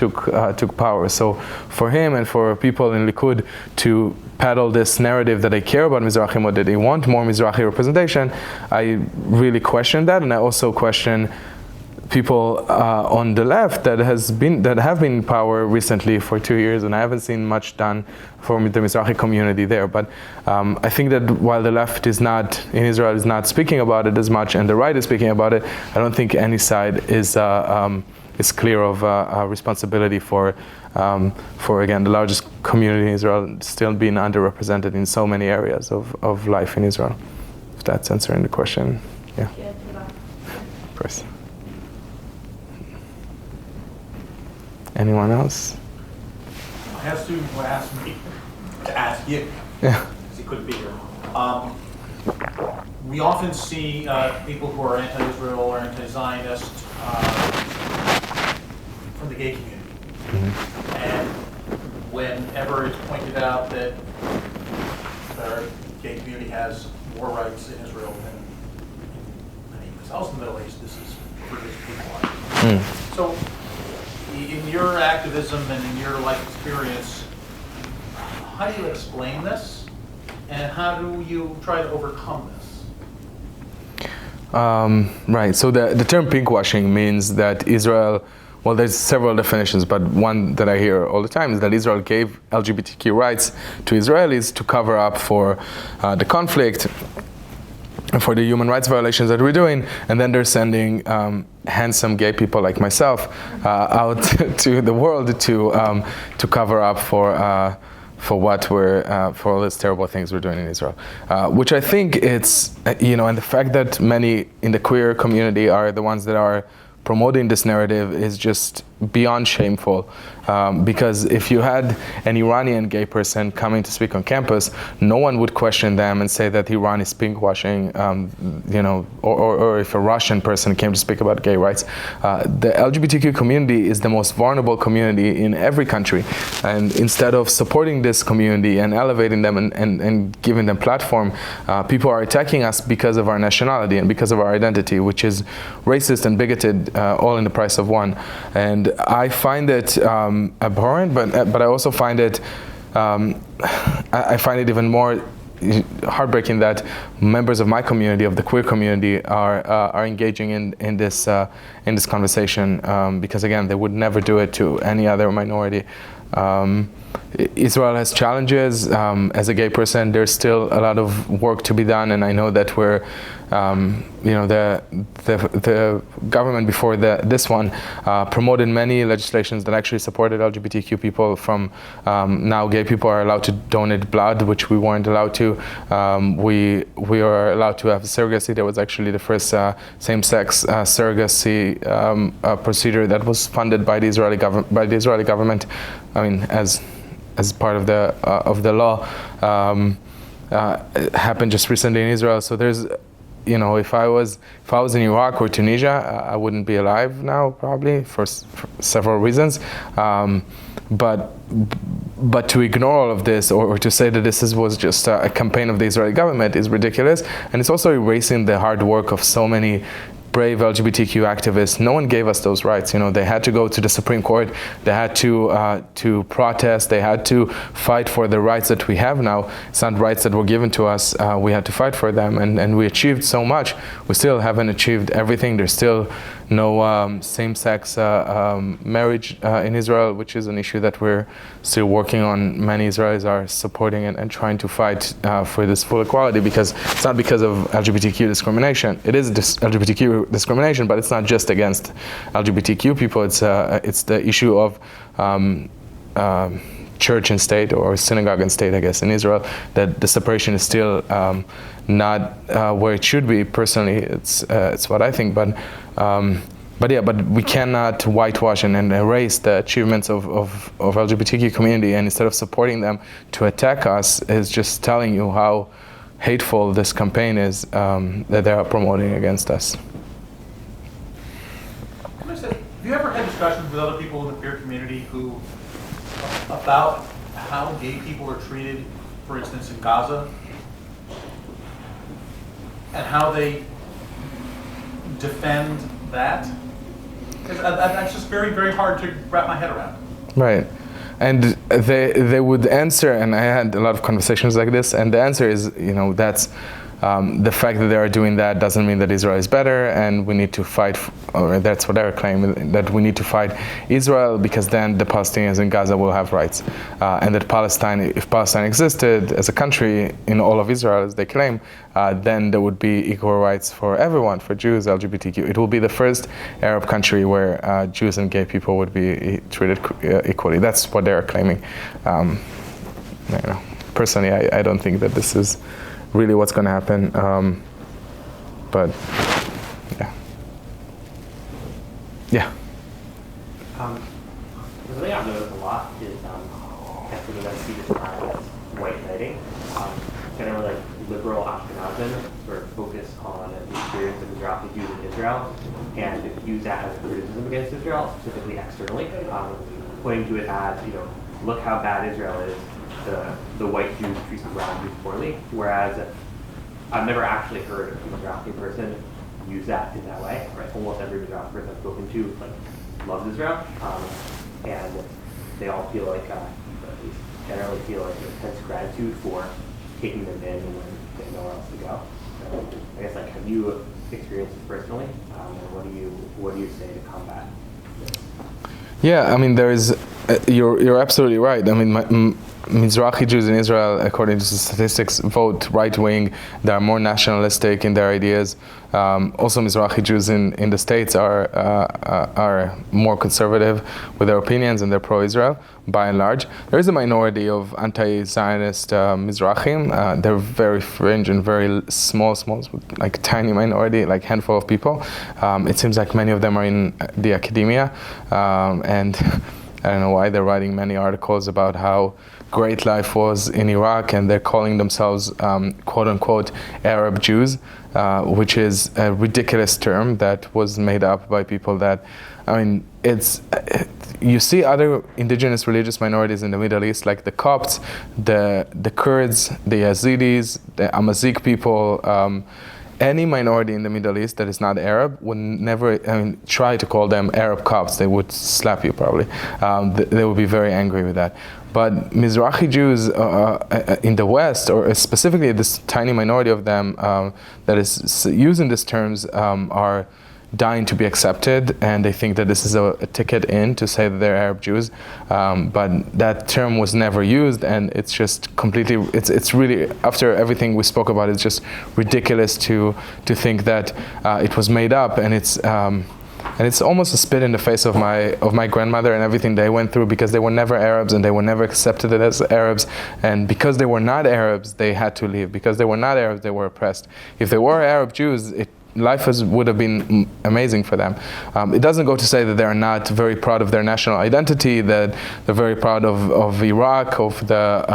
[SPEAKER 2] took power. So for him and for people in Likud to peddle this narrative that they care about Mizrahim or that they want more Mizrahi representation, I really question that, and I also question people on the left that have been in power recently for 2 years, and I haven't seen much done for the Mizrahi community there. But I think that while the left in Israel is not speaking about it as much, and the right is speaking about it, I don't think any side is is clear of responsibility for again the largest community in Israel still being underrepresented in so many areas of life in Israel. If that's answering the question, yeah. Of course. Anyone else?
[SPEAKER 1] I have a student who asked me to ask you,
[SPEAKER 2] Yeah.
[SPEAKER 1] because he couldn't be here. We often see people who are anti-Israel or anti-Zionist from the gay community.
[SPEAKER 2] Mm-hmm.
[SPEAKER 1] And whenever it's pointed out that the gay community has more rights in Israel than in any place else in the Middle East, this is for this people. So, in your activism and in your life experience, how do you explain this, and how do you try to overcome this?
[SPEAKER 2] Right. So the term pinkwashing means that Israel. Well, there's several definitions, but one that I hear all the time is that Israel gave LGBTQ rights to Israelis to cover up for the conflict and for the human rights violations that we're doing, and then they're sending handsome gay people like myself out to the world to cover up for what for all these terrible things we're doing in Israel, which I think it's and the fact that many in the queer community are the ones that are promoting this narrative is just beyond shameful, because if you had an Iranian gay person coming to speak on campus, no one would question them and say that Iran is pinkwashing, or if a Russian person came to speak about gay rights. The LGBTQ community is the most vulnerable community in every country, and instead of supporting this community and elevating them and giving them platform, people are attacking us because of our nationality and because of our identity, which is racist and bigoted, all in the price of one. And I find it abhorrent, but I also find it I find it even more heartbreaking that members of my community, of the queer community, are engaging in this conversation, because again, they would never do it to any other minority. Israel has challenges. As a gay person, there's still a lot of work to be done, and I know that we're, the government before this one promoted many legislations that actually supported LGBTQ people. From now, gay people are allowed to donate blood, which we weren't allowed to. We are allowed to have surrogacy. There was actually the first same-sex surrogacy procedure that was funded by the Israeli government. I mean, as part of the law, it happened just recently in Israel. So there's, if I was in Iraq or Tunisia, I wouldn't be alive now, probably for several reasons. But to ignore all of this, or to say that this was just a campaign of the Israeli government, is ridiculous, and it's also erasing the hard work of so many brave LGBTQ activists. No one gave us those rights. They had to go to the Supreme Court. They had to protest. They had to fight for the rights that we have now. It's not rights that were given to us. We had to fight for them, and we achieved so much. We still haven't achieved everything. There's still no same-sex marriage in Israel, which is an issue that we're still working on. Many Israelis are supporting and trying to fight for this full equality, because it's not because of LGBTQ discrimination. It is LGBTQ discrimination, but it's not just against LGBTQ people. It's the issue of church and state, or synagogue and state, I guess, in Israel, that the separation is still not where it should be. Personally, it's what I think, but we cannot whitewash and erase the achievements of LGBTQ community, and instead of supporting them, to attack us is just telling you how hateful this campaign is that they are promoting against us.
[SPEAKER 1] Have you ever had discussions with other people in the queer community about how gay people are treated, for instance, in Gaza, and how they defend that? Because that's just very, very hard to wrap my head around.
[SPEAKER 2] Right. And they would answer, and I had a lot of conversations like this, and the answer is, that's The fact that they are doing that doesn't mean that Israel is better, and we need to fight, or that's what they're claiming, that we need to fight Israel because then the Palestinians in Gaza will have rights. And that Palestine, if Palestine existed as a country in all of Israel, as they claim, then there would be equal rights for everyone, for Jews, LGBTQ. It will be the first Arab country where Jews and gay people would be treated equally. That's what they're claiming. Personally, I don't think that this is really what's going to happen. But yeah.
[SPEAKER 4] Something I've noticed a lot is something that I see described as white knighting. Generally, like liberal Ashkenazim sort of focus on the experience of Mizrahi Jews in Israel and use that as criticism against Israel, specifically externally, pointing to it as, look how bad Israel is. The white Jews treat the brown Jews poorly, whereas I've never actually heard a Mizrahi person use that in that way. Right? Almost every Mizrahi person I've spoken to loves Israel, and they all feel like, at least generally feel like intense gratitude for taking them in when they have nowhere else to go. So I guess have you experienced this personally, and what do you say to combat this?
[SPEAKER 2] Yeah, I mean, there is. You're absolutely right. I mean, Mizrahi Jews in Israel, according to statistics, vote right-wing. They are more nationalistic in their ideas. Also, Mizrahi Jews in the States are more conservative with their opinions, and they're pro-Israel, by and large. There is a minority of anti-Zionist Mizrahim. They're very fringe and very small, like tiny minority, like handful of people. It seems like many of them are in the academia, and I don't know why they're writing many articles about how great life was in Iraq, and they're calling themselves quote-unquote Arab Jews, which is a ridiculous term that was made up by people that, you see other indigenous religious minorities in the Middle East, like the Copts, the Kurds, the Yazidis, the Mazzig people. Any minority in the Middle East that is not Arab would never try to call them Arab Copts. They would slap you probably. They would be very angry with that. But Mizrahi Jews in the West, or specifically this tiny minority of them that is using these terms, are dying to be accepted, and they think that this is a ticket in to say that they're Arab Jews, but that term was never used, and it's just completely, it's really, after everything we spoke about, it's just ridiculous to think that it was made up, and it's almost a spit in the face of my grandmother and everything they went through, because they were never Arabs and they were never accepted as Arabs, and because they were not Arabs, they had to leave. Because they were not Arabs, they were oppressed. If they were Arab Jews, life would have been amazing for them. It doesn't go to say that they're not very proud of their national identity, that they're very proud of Iraq, of the,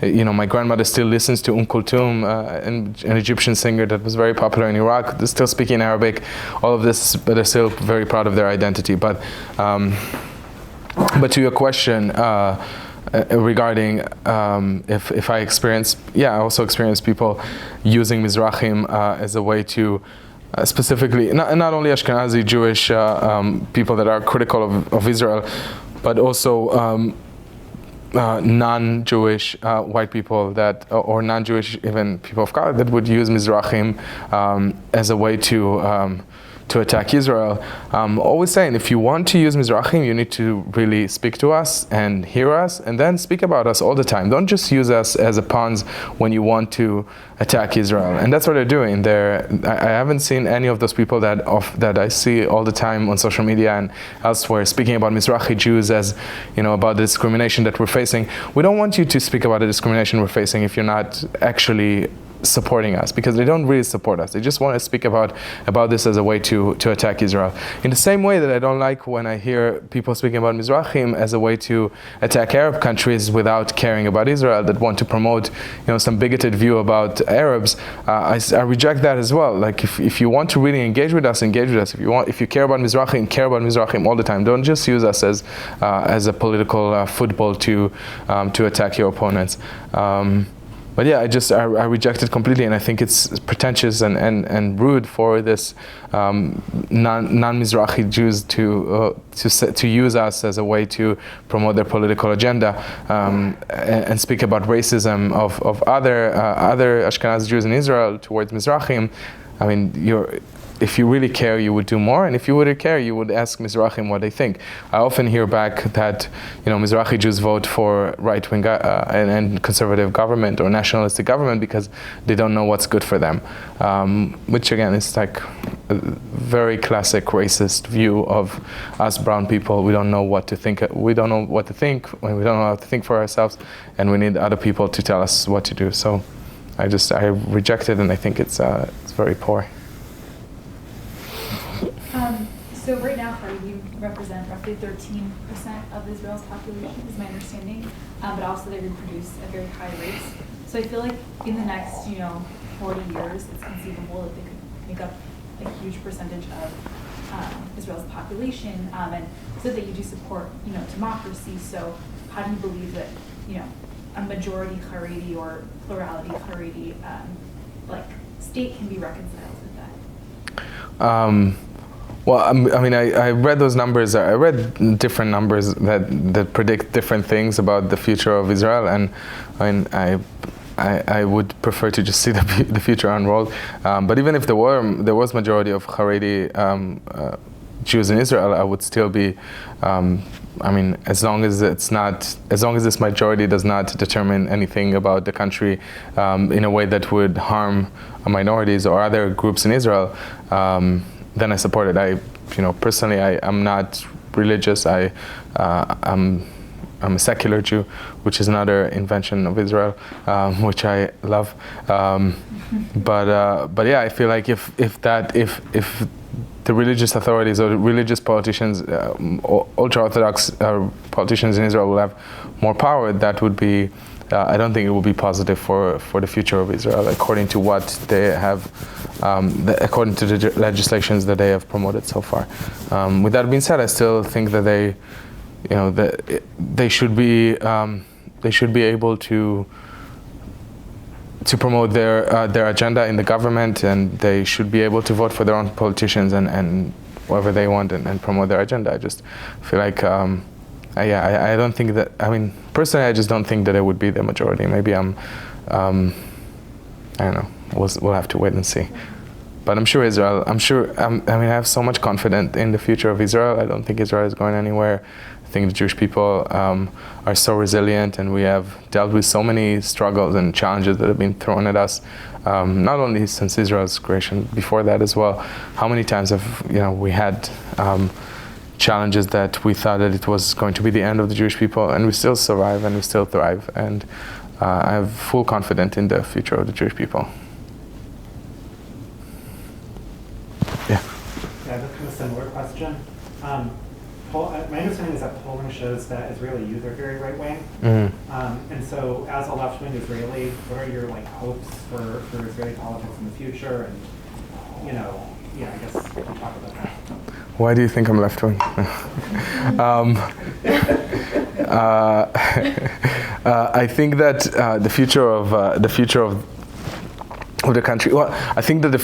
[SPEAKER 2] my grandmother still listens to Kulthum, an Egyptian singer that was very popular in Iraq. They're still speaking Arabic, all of this, but they're still very proud of their identity. But to your question, regarding if I experience, I also experience people using Mizrahim as a way to specifically, not only Ashkenazi Jewish people that are critical of Israel, but also non-Jewish white people that, or non-Jewish even people of color that would use Mizrahim as a way to attack Israel. Always saying, if you want to use Mizrahim, you need to really speak to us and hear us, and then speak about us all the time. Don't just use us as a pawns when you want to attack Israel. And that's what they're doing. I haven't seen any of those people that I see all the time on social media and elsewhere speaking about Mizrahi Jews as, about the discrimination that we're facing. We don't want you to speak about the discrimination we're facing if you're not actually supporting us, because they don't really support us. They just want to speak about this as a way to attack Israel. In the same way that I don't like when I hear people speaking about Mizrahim as a way to attack Arab countries without caring about Israel, that want to promote some bigoted view about Arabs. I reject that as well. Like if you want to really engage with us, engage with us. If you care about Mizrahim, care about Mizrahim all the time. Don't just use us as a political football to attack your opponents. but yeah, I reject it completely, and I think it's pretentious and rude for this non-Mizrahi Jews to use us as a way to promote their political agenda and speak about racism of other Ashkenazi Jews in Israel towards Mizrahim. I mean, if you really care, you would do more, and if you wouldn't care, you would ask Mizrahim what they think. I often hear back that Mizrahi Jews vote for right-wing and conservative government or nationalistic government because they don't know what's good for them, which again is like a very classic racist view of us brown people. We don't know what to think. We don't know what to think. We don't know how to think for ourselves, and we need other people to tell us what to do. So I reject it, and I think it's very poor.
[SPEAKER 5] So right now, you represent roughly 13% of Israel's population, is my understanding, but also they reproduce at very high rates. So I feel like in the next, 40 years, it's conceivable that they could make up a huge percentage of Israel's population, and so that you do support, democracy. So how do you believe that, a majority Haredi or plurality Haredi, state can be reconciled with that?
[SPEAKER 2] Well, I mean, I read those numbers. I read different numbers that predict different things about the future of Israel, and I would prefer to just see the future unroll. But even if there was majority of Haredi Jews in Israel, I would still be. As long as this majority does not determine anything about the country in a way that would harm minorities or other groups in Israel. Then I support it. Personally, I'm not religious. I'm a secular Jew, which is another invention of Israel, which I love. But yeah, I feel like if the religious authorities or the religious politicians, ultra-Orthodox politicians in Israel will have more power, that would be. I don't think it will be positive for the future of Israel, according to what they have, according to the legislations that they have promoted so far. With that being said, I still think that they should be able to promote their agenda in the government, and they should be able to vote for their own politicians and whoever they want and promote their agenda. I just feel like. I don't think that. Personally, I just don't think that it would be the majority. Maybe I don't know. We'll have to wait and see. But I'm sure Israel. I have so much confidence in the future of Israel. I don't think Israel is going anywhere. I think the Jewish people are so resilient, and we have dealt with so many struggles and challenges that have been thrown at us. Not only since Israel's creation, before that as well. How many times have we had challenges that we thought that it was going to be the end of the Jewish people, and we still survive and we still thrive, and I have full confidence in the future of the Jewish people. Yeah.
[SPEAKER 6] Yeah, that's a similar question. My understanding is that polling shows that Israeli youth are very right-wing, and so as a left-wing Israeli, what are your hopes for Israeli politics in the future? And I guess we can talk about that.
[SPEAKER 2] Why do you think I'm left-wing? I think that the future of the country. Well, I think that the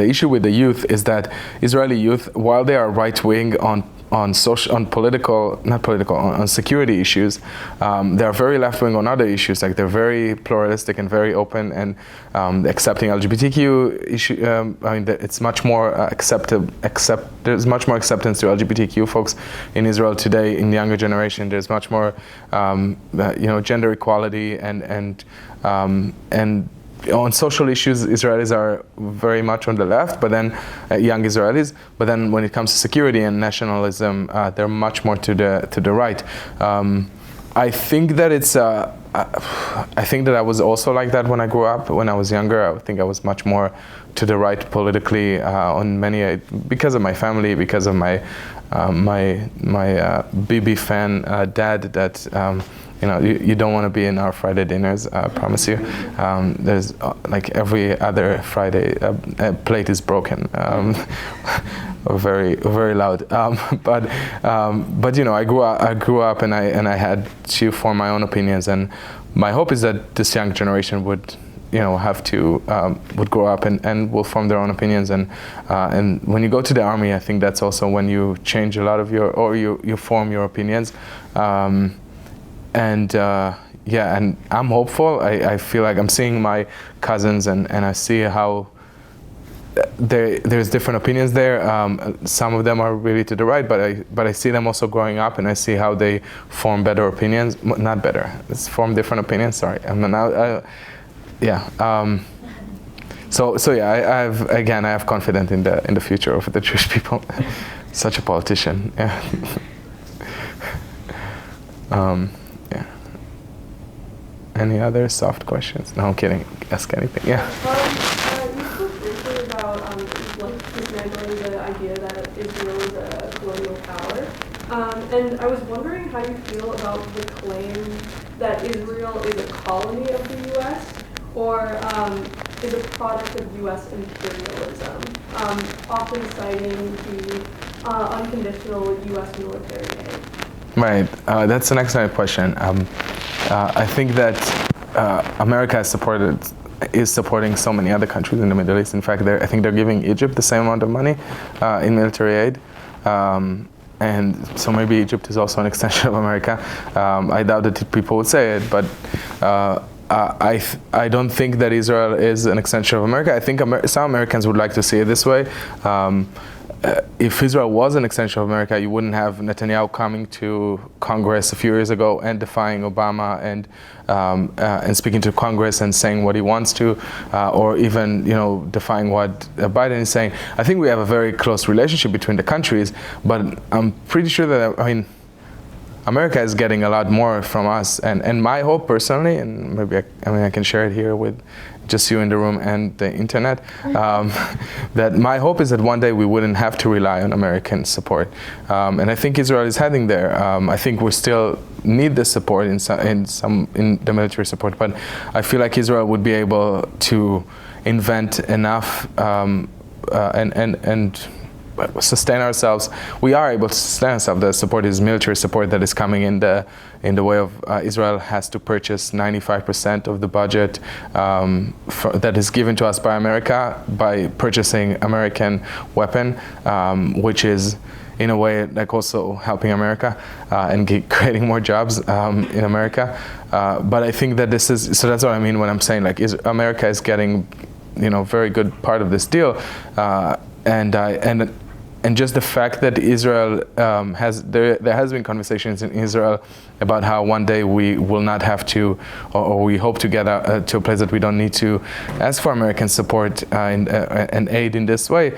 [SPEAKER 2] issue with the youth is that Israeli youth, while they are right-wing on security issues, they are very left-wing on other issues. Like they're very pluralistic and very open and accepting LGBTQ issue. It's much more there's much more acceptance to LGBTQ folks in Israel today. In the younger generation, there's much more gender equality and on social issues, Israelis are very much on the left, but then young Israelis. But then when it comes to security and nationalism, they're much more to the right. I think that I think that I was also like that when I grew up. When I was younger, I think I was much more to the right politically on many because of my family, because of my BB fan dad that. You don't want to be in our Friday dinners, I promise you. There's like every other Friday, a plate is broken. very loud. But I grew up and I had to form my own opinions, and my hope is that this young generation would would grow up and will form their own opinions, and when you go to the army, I think that's also when you change a lot of you form your opinions, and I'm hopeful. I feel like I'm seeing my cousins and I see how there's different opinions there. Some of them are really to the right, but I see them also growing up, and I see how they form better opinions. Not better. It's form different opinions. Sorry. I have confidence in the future of the Jewish people. Such a politician. Yeah. Any other soft questions? No, I'm kidding. Ask anything. Yeah.
[SPEAKER 7] You spoke briefly about dismantling the idea that Israel is a colonial power, and I was wondering how you feel about the claim that Israel is a colony of the U.S. or is a product of U.S. imperialism, often citing the unconditional U.S. military aid.
[SPEAKER 2] Right. That's an excellent question. I think that America is supporting so many other countries in the Middle East. In fact, I think they're giving Egypt the same amount of money in military aid. And so maybe Egypt is also an extension of America. I doubt that people would say it, but I don't think that Israel is an extension of America. I think some Americans would like to see it this way. If Israel was an extension of America, you wouldn't have Netanyahu coming to Congress a few years ago and defying Obama and speaking to Congress and saying what he wants to, or even defying what Biden is saying. I think we have a very close relationship between the countries, but I'm pretty sure that America is getting a lot more from us, and my hope personally, and maybe I can share it here with just you in the room and the internet, that my hope is that one day we wouldn't have to rely on American support, and I think Israel is heading there. I think we still need the support in the military support, but I feel like Israel would be able to invent enough and sustain ourselves. We are able to sustain ourselves. The support is military support that is coming in the way of Israel has to purchase 95% of the budget that is given to us by America by purchasing American weapon, which is in a way like also helping America and creating more jobs in America. But I think that this is, so that's what I mean when I'm saying like America is getting very good part of this deal, and just the fact that Israel there has been conversations in Israel about how one day we will not have to, or we hope to get to a place that we don't need to ask for American support and aid in this way,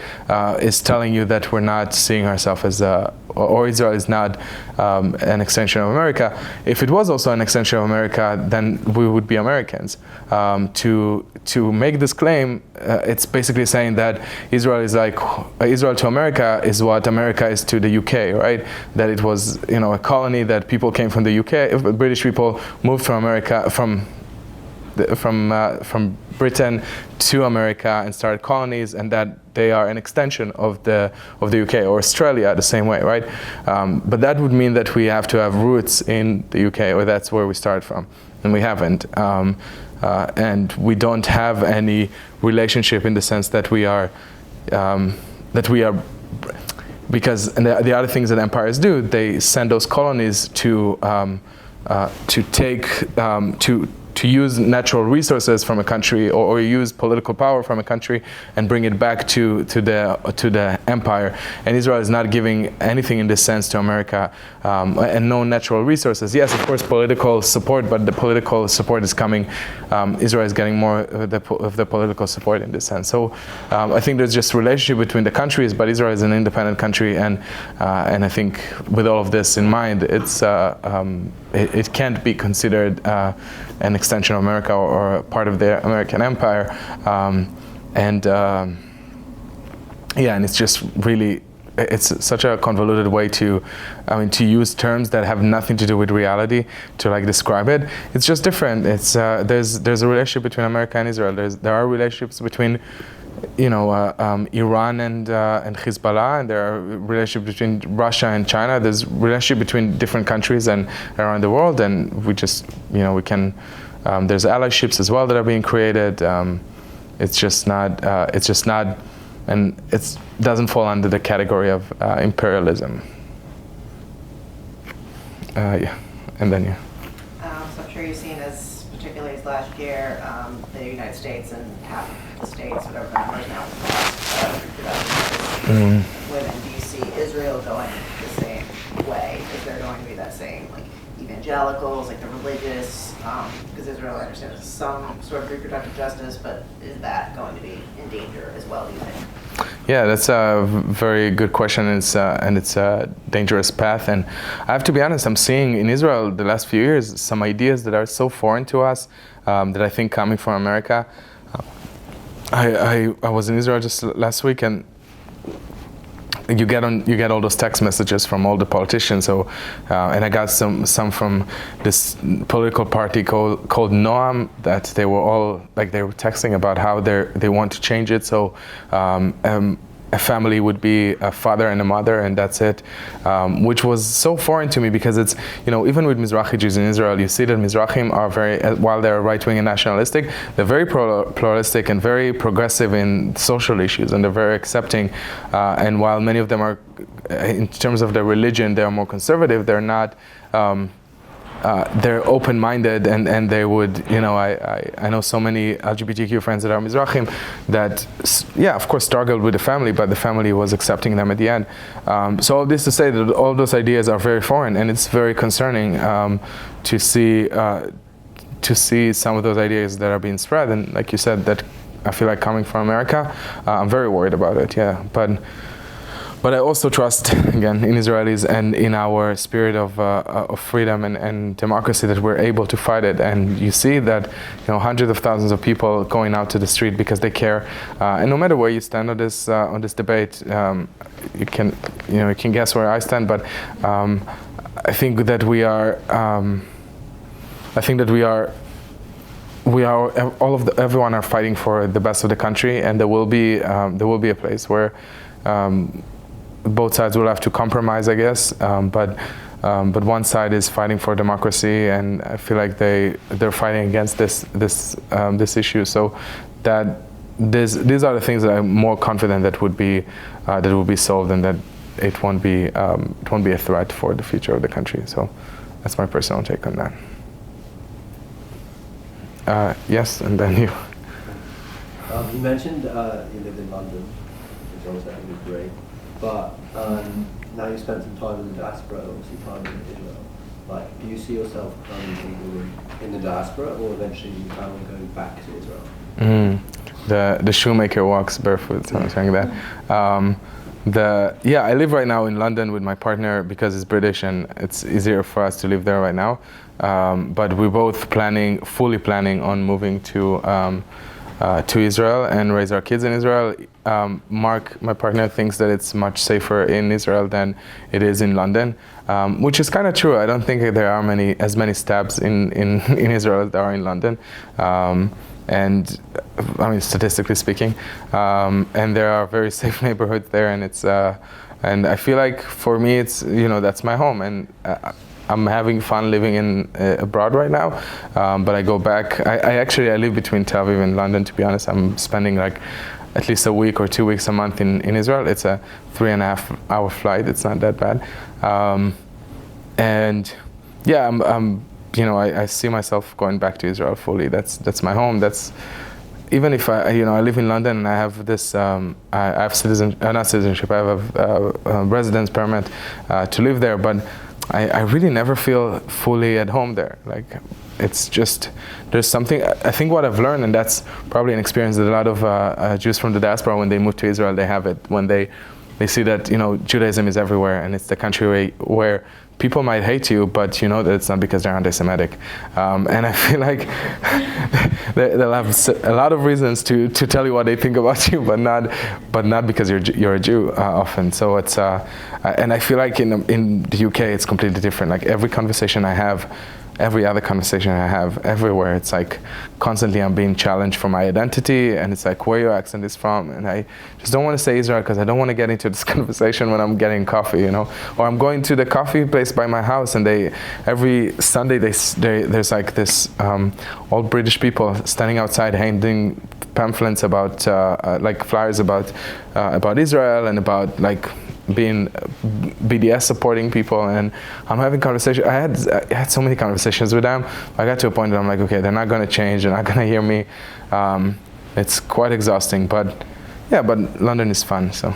[SPEAKER 2] is telling you that we're not seeing ourselves as or Israel is not an extension of America. If it was also an extension of America, then we would be Americans. To make this claim, it's basically saying that Israel is like Israel to America is what America is to the UK, right? That it was a colony, that people came from the UK, British people moved from America, from Britain to America and started colonies, and that they are an extension of the UK, or Australia the same way, right? But that would mean that we have to have roots in the UK, or that's where we start from, and we haven't. And we don't have any relationship in the sense that we are because the other things that empires do, they send those colonies to use natural resources from a country, or use political power from a country and bring it back to the empire. And Israel is not giving anything in this sense to America, and no natural resources. Yes, of course, political support, but the political support is coming. Israel is getting more of the political support in this sense. So I think there's just relationship between the countries, but Israel is an independent country, and I think with all of this in mind, it can't be considered an extension of America or part of the American empire, and it's just really, it's such a convoluted way to use terms that have nothing to do with reality to describe it. It's just different. It's there's a relationship between America and Israel. There are relationships between Iran and Hezbollah, and there are relationship between Russia and China. There's relationship between different countries and around the world, and we just, we can. There's allyships as well that are being created. It's just not, and it doesn't fall under the category of imperialism. And then
[SPEAKER 8] So I'm sure you've seen as, particularly as last year, the United States and half the states, whatever the number is now, women. Do you see Israel going the same way? Is there going to be that same, like, evangelicals, like the religious, because Israel, I understand, has some sort of reproductive justice, but is that going to be in danger as well, do you think?
[SPEAKER 2] Yeah, that's a very good question, and it's a dangerous path. And I have to be honest, I'm seeing in Israel the last few years some ideas that are so foreign to us that I think coming from America. I was in Israel just last week, and you get all those text messages from all the politicians. So, and I got some from this political party called Noam, that they were all they were texting about how they want to change it. So, a family would be a father and a mother, and that's it, which was so foreign to me, because it's, even with Mizrahi Jews in Israel, you see that Mizrahim are very, while they're right-wing and nationalistic, they're very pluralistic and very progressive in social issues, and they're very accepting, and while many of them are, in terms of their religion, they're more conservative, they're not, they're open-minded, and they would, I know so many LGBTQ friends that are Mizrahim that, of course, struggled with the family, but the family was accepting them at the end. So all this to say that all those ideas are very foreign, and it's very concerning to see some of those ideas that are being spread. And like you said, that I feel like coming from America, I'm very worried about it. Yeah, but I also trust, again, in Israelis and in our spirit of freedom and democracy, that we're able to fight it. And you see that, hundreds of thousands of people going out to the street because they care. And no matter where you stand on this debate, you can guess where I stand. But I think that everyone are fighting for the best of the country, and there will be a place where both sides will have to compromise, I guess, but one side is fighting for democracy, and I feel like they're fighting against this issue. So that these are the things that I'm more confident that will be solved, and that it won't be a threat for the future of the country. So that's my personal take on that. Yes, and then you.
[SPEAKER 9] You mentioned you lived in London, which obviously I think is great. But now you spent some time in the diaspora, obviously time in Israel. Like, do you see yourself becoming people in the diaspora, or eventually you plan on going back to Israel?
[SPEAKER 2] The shoemaker walks barefoot, so I'm saying that. I live right now in London with my partner because he's British, and it's easier for us to live there right now. But we're both fully planning on moving to Israel and raise our kids in Israel. Mark, my partner, thinks that it's much safer in Israel than it is in London, which is kind of true. I don't think there are as many stabs in Israel as there are in London, and I mean, statistically speaking, and there are very safe neighborhoods there, and it's and I feel like for me it's that's my home, and I'm having fun living abroad right now, but I go back. I live between Tel Aviv and London, to be honest. I'm spending at least a week or 2 weeks a month in Israel. It's a 3.5-hour flight. It's not that bad. And yeah, I see myself going back to Israel fully. That's my home. That's, even if I live in London and I have this, I have not citizenship, I have a residence permit to live there, but I really never feel fully at home there. Like, it's just, there's something, I think what I've learned, and that's probably an experience that a lot of Jews from the diaspora, when they move to Israel, they have it, when they see that, Judaism is everywhere, and it's the country where people might hate you, but you know that it's not because they're anti-Semitic. And I feel like they'll have a lot of reasons to tell you what they think about you, but not because you're a Jew often. So it's and I feel like in the UK it's completely different. Like, every conversation I have, every other conversation I have everywhere, it's like constantly I'm being challenged for my identity, and it's like, where your accent is from, and I just don't want to say Israel because I don't want to get into this conversation when I'm getting coffee, you know, or I'm going to the coffee place by my house, and every Sunday there's like this old British people standing outside handing pamphlets about like flyers about Israel and about like being BDS supporting people, and I'm having conversations. I had so many conversations with them. I got to a point that I'm like, okay, they're not going to change, they're not going to hear me. It's quite exhausting, but yeah, but London is fun, so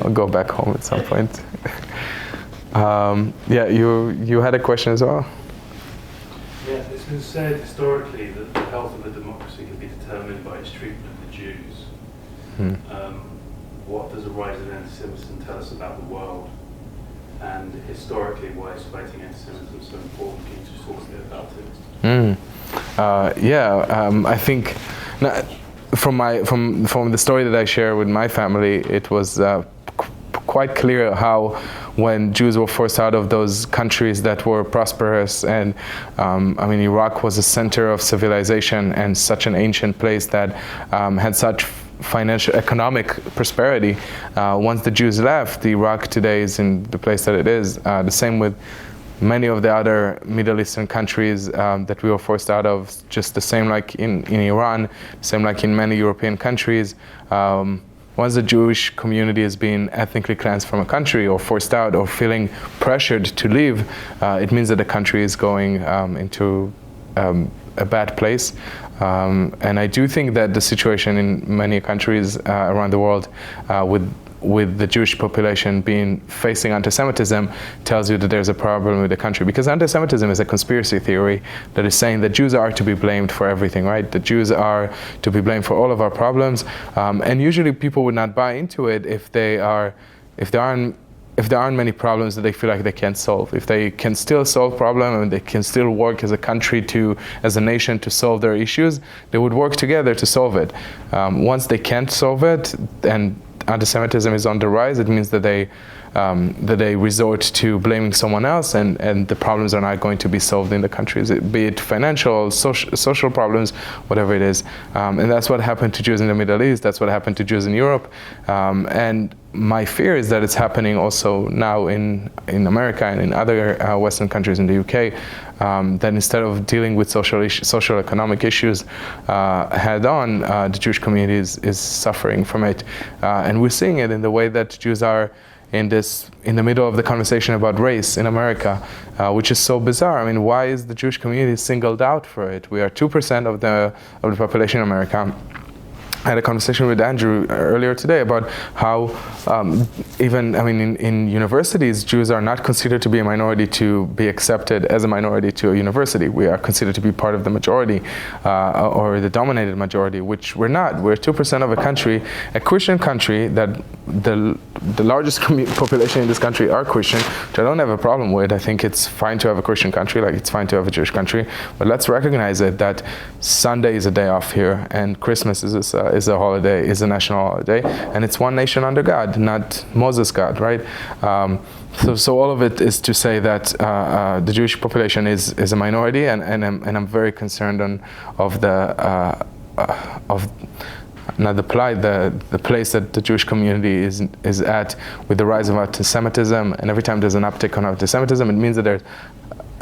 [SPEAKER 2] I'll go back home at some point. Yeah, you had a question as well?
[SPEAKER 10] Yeah, it's been said historically that the health of a democracy can be determined by its treatment of the Jews. What does a rise in anti-Semitism tell us about the world? And historically, why is fighting anti-Semitism so important? Can you just talk a bit about it?
[SPEAKER 2] I think from the story that I share with my family, it was quite clear how when Jews were forced out of those countries that were prosperous, and I mean, Iraq was a center of civilization and such an ancient place that had such financial, economic prosperity. Once the Jews left, Iraq today is in the place that it is. The same with many of the other Middle Eastern countries that we were forced out of, just the same like in Iran, same like in many European countries. Once the Jewish community is being ethnically cleansed from a country or forced out or feeling pressured to leave, it means that the country is going into a bad place. And I do think that the situation in many countries around the world with the Jewish population facing anti-Semitism tells you that there's a problem with the country, because anti-Semitism is a conspiracy theory that is saying that Jews are to be blamed for everything, right? The Jews are to be blamed for all of our problems, and usually people would not buy into it if there aren't many problems that they feel like they can't solve. If they can still solve problems and they can still work as a country as a nation to solve their issues, they would work together to solve it. Once they can't solve it and anti-Semitism is on the rise, it means that they resort to blaming someone else, and the problems are not going to be solved in the countries, be it financial, social problems, whatever it is. And that's what happened to Jews in the Middle East, that's what happened to Jews in Europe. And my fear is that it's happening also now in America and in other Western countries, in the UK, that instead of dealing with social economic issues head on, the Jewish community is suffering from it. And we're seeing it in the way that Jews are in the middle of the conversation about race in America, which is so bizarre. I mean, why is the Jewish community singled out for it? We are 2% of the population in America. I had a conversation with Andrew earlier today about how in universities, Jews are not considered to be a minority to be accepted as a minority to a university. We are considered to be part of the majority or the dominated majority, which we're not. We're 2% of a country, a Christian country that the largest population in this country are Christian, which I don't have a problem with. I think it's fine to have a Christian country, like it's fine to have a Jewish country, but let's recognize it that Sunday is a day off here and Christmas is a holiday, is a national holiday, and it's one nation under God, not Moses' God, right? So all of it is to say that the Jewish population is a minority, and I'm very concerned of the place that the Jewish community is at with the rise of anti-Semitism. And every time there's an uptick on anti-Semitism, it means that there's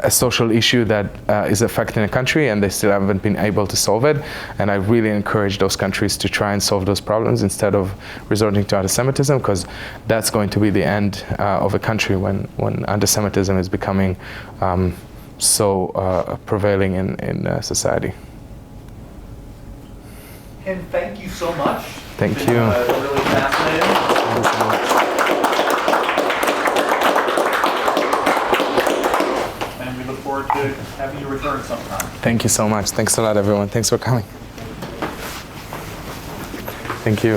[SPEAKER 2] a social issue that is affecting a country and they still haven't been able to solve it. And I really encourage those countries to try and solve those problems instead of resorting to anti-Semitism, because that's going to be the end of a country when anti-Semitism is becoming so prevailing in society.
[SPEAKER 11] And thank you so much.
[SPEAKER 2] Thank you.
[SPEAKER 11] Really fascinating.
[SPEAKER 2] Thank you so much.
[SPEAKER 11] And we look forward to having you return sometime.
[SPEAKER 2] Thank you so much. Thanks a lot, everyone. Thanks for coming. Thank you.